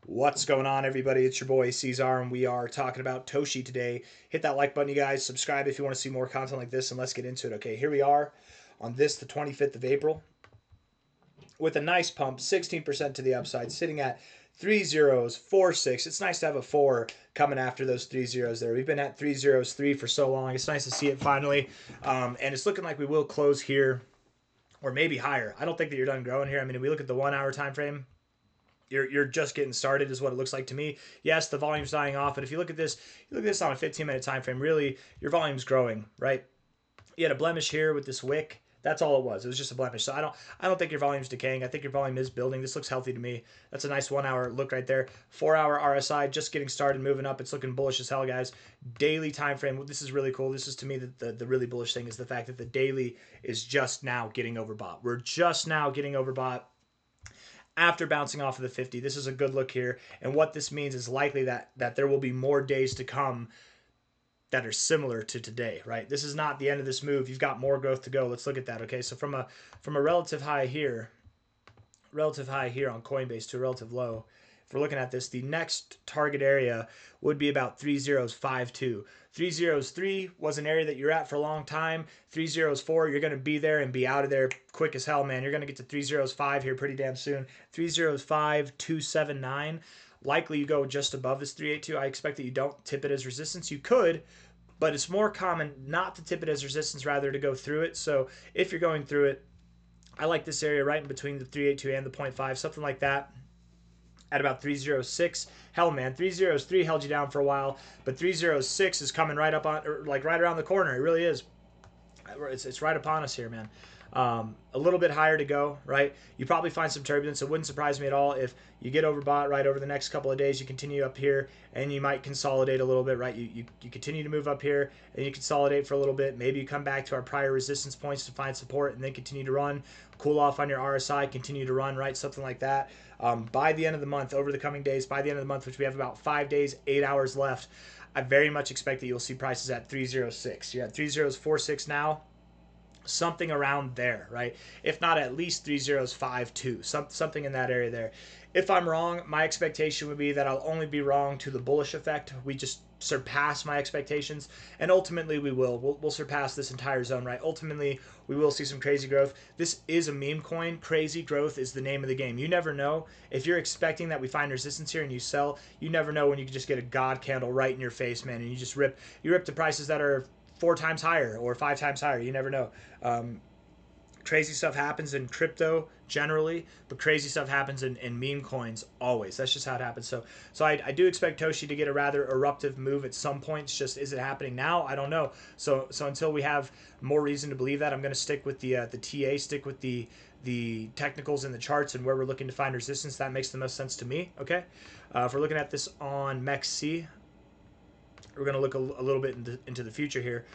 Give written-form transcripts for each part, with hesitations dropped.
What's going on, everybody? It's your boy C-Zar, and we are talking about Toshi today. Hit that like button, you guys. Subscribe if you want to see more content like this, and let's get into it. Okay, here we are on the 25th of April, with a nice pump, 16% to the upside, sitting at 3 zeros, 4 6. It's nice to have a 4 coming after those 3 zeros there. We've been at 3 zeros, 3 for so long. It's nice to see it finally, and it's looking like we will close here or maybe higher. I don't think that you're done growing here. I mean, if we look at the 1 hour time frame, you're just getting started is what it looks like to me. Yes, the volume's dying off, but if you look at this, on a 15-minute time frame, really your volume's growing, right? You had a blemish here with this wick. That's all it was. It was just a blemish. So I don't think your volume's decaying. I think your volume is building. This looks healthy to me. That's a nice 1 hour look right there. 4 hour RSI just getting started, moving up. It's looking bullish as hell, guys. Daily time frame. This is really cool. This is to me the really bullish thing is the fact that the daily is just now getting overbought. We're just now getting overbought after bouncing off of the 50. This is a good look here, and what this means is likely that there will be more days to come that are similar to today, right? This is not the end of this move. You've got more growth to go. Let's look at that. Okay, so from a relative high here on Coinbase to a relative low, if we're looking at this, the next target area would be about 3 zeros, 5 2. 3 zeros, 3 was an area that you're at for a long time. 3 zeros, 4, you're going to be there and be out of there quick as hell, man. You're going to get to 3 zeros, 5 here pretty damn soon. 3 zeros, 5, 2, 7, 9. Likely you go just above this 382. I expect that you don't tip it as resistance. You could, but it's more common not to tip it as resistance, rather to go through it. So if you're going through it, I like this area right in between the 382 and the 0.5, something like that at about 306. Hell, man, 303 held you down for a while, but 306 is coming right up on, or like right around the corner. It really is. It's right upon us here, man. A little bit higher to go, right? You probably find some turbulence. It wouldn't surprise me at all if you get overbought right over the next couple of days. You continue up here and you might consolidate a little bit, right? You continue to move up here and you consolidate for a little bit. Maybe you come back to our prior resistance points to find support and then continue to run, cool off on your RSI, continue to run, right? Something like that. By the end of the month, over the coming days, by the end of the month, which we have about 5 days, 8 hours left, I very much expect that you'll see prices at 306. You're at 3046 now. Something around there, right? If not at least 3 zeros, 5 2, something in that area there. If I'm wrong, my expectation would be that I'll only be wrong to the bullish effect. We just surpass my expectations, and ultimately we'll surpass this entire zone, right? Ultimately, we will see some crazy growth. This is a meme coin. Crazy growth is the name of the game. You never know. If you're expecting that we find resistance here and you sell, you never know when you can just get a god candle right in your face, man, and you rip the prices that are 4 times higher or 5 times higher. You never know. Crazy stuff happens in crypto generally, but crazy stuff happens in meme coins always. That's just how it happens. So I do expect Toshi to get a rather eruptive move at some point. It's just, is it happening now? I don't know. So until we have more reason to believe that, I'm going to stick with the TA, stick with the technicals and the charts and where we're looking to find resistance. That makes the most sense to me. Okay, if we're looking at this on MEXC, we're going to look a little bit into the future here.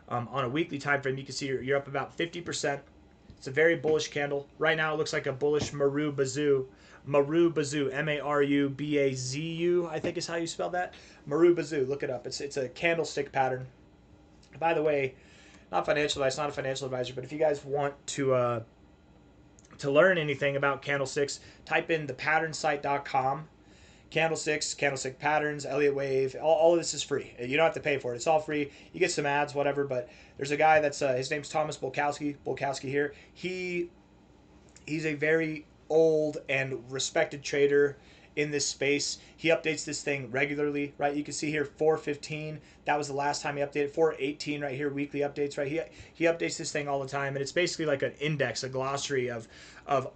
On a weekly time frame, you can see you're up about 50%. It's a very bullish candle. Right now, it looks like a bullish Maru Bazu. Maru Bazu, M-A-R-U-B-A-Z-U, I think is how you spell that. Maru Bazu, look it up. It's a candlestick pattern. By the way, not financial advice, not a financial advisor, but if you guys want to learn anything about candlesticks, type in thepatternSite.com. Candlesticks, candlestick patterns, Elliott wave, all of this is free. You don't have to pay for it. It's all free. You get some ads, whatever, but there's a guy that's his name's Thomas Bolkowski here. He's a very old and respected trader in this space. He updates this thing regularly, right? You can see here 415. That was the last time he updated. 418 right here, weekly updates, right? He updates this thing all the time, and it's basically like an index, a glossary of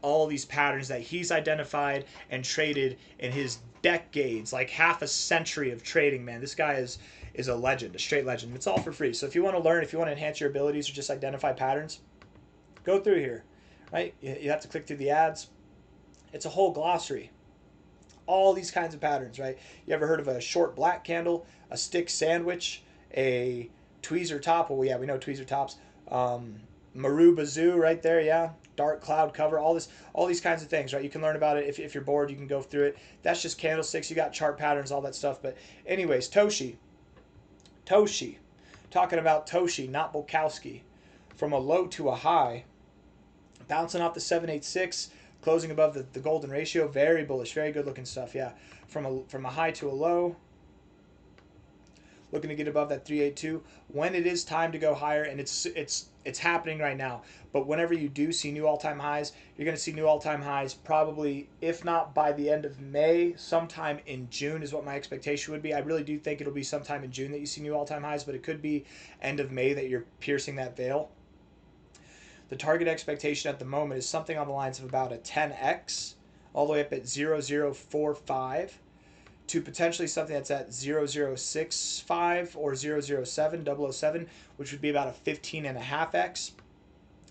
all these patterns that he's identified and traded in his decades, like half a century of trading, man. This guy is a legend, a straight legend. It's all for free. So if you want to learn, if you want to enhance your abilities or just identify patterns, go through here, right? You have to click through the ads. It's a whole glossary. All these kinds of patterns, right? You ever heard of a short black candle, a stick sandwich, a tweezer top? Well, yeah, we know tweezer tops. Maru Bazoo right there, yeah. Dark cloud cover, all these kinds of things, right? You can learn about it. If you're bored, you can go through it. That's just candlesticks. You got chart patterns, all that stuff. But anyways, Toshi. Talking about Toshi, not Bolkowski. From a low to a high, bouncing off the 786, closing above the golden ratio. Very bullish, very good looking stuff. Yeah, from a high to a low. Looking to get above that 382 when it is time to go higher, and it's happening right now. But whenever you do see new all-time highs, you're going to see new all-time highs probably, if not by the end of May, sometime in June is what my expectation would be. I really do think it'll be sometime in June that you see new all-time highs, but it could be end of May that you're piercing that veil. The target expectation at the moment is something on the lines of about a 10x, all the way up at 0045. To potentially something that's at 0065 or 007, which would be about a 15.5x.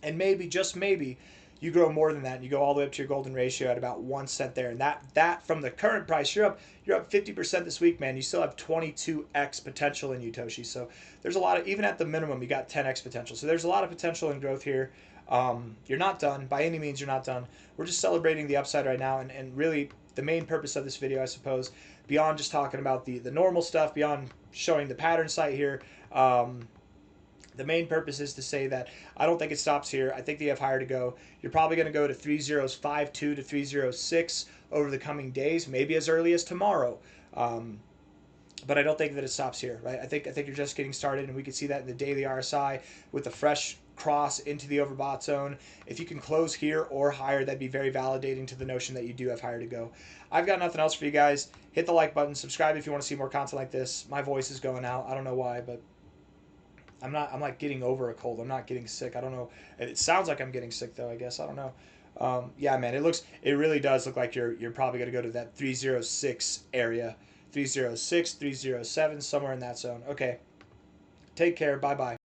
And maybe, just maybe, you grow more than that and you go all the way up to your golden ratio at about 1 cent there. And that from the current price, you're up 50% this week, man. You still have 22x potential in you, Toshi. So there's a lot of, even at the minimum, you got 10x potential. So there's a lot of potential in growth here. You're not done. By any means, you're not done. We're just celebrating the upside right now, and really the main purpose of this video, I suppose, beyond just talking about the normal stuff, beyond showing the pattern site here, the main purpose is to say that I don't think it stops here. I think they have higher to go. You're probably going to go to 3052 to 306 over the coming days, maybe as early as tomorrow. But I don't think that it stops here, right? I think you're just getting started, and we can see that in the daily RSI with the fresh cross into the overbought zone. If you can close here or higher, that'd be very validating to the notion that you do have higher to go. I've got nothing else for you guys. Hit the like button, subscribe if you want to see more content like this. My voice is going out. I don't know why, but I'm like getting over a cold. I'm not getting sick. I don't know. It sounds like I'm getting sick though, I guess. I don't know. Yeah, man, it really does look like you're probably going to go to that 306 area. 306, 307, somewhere in that zone. Okay. Take care. Bye-bye.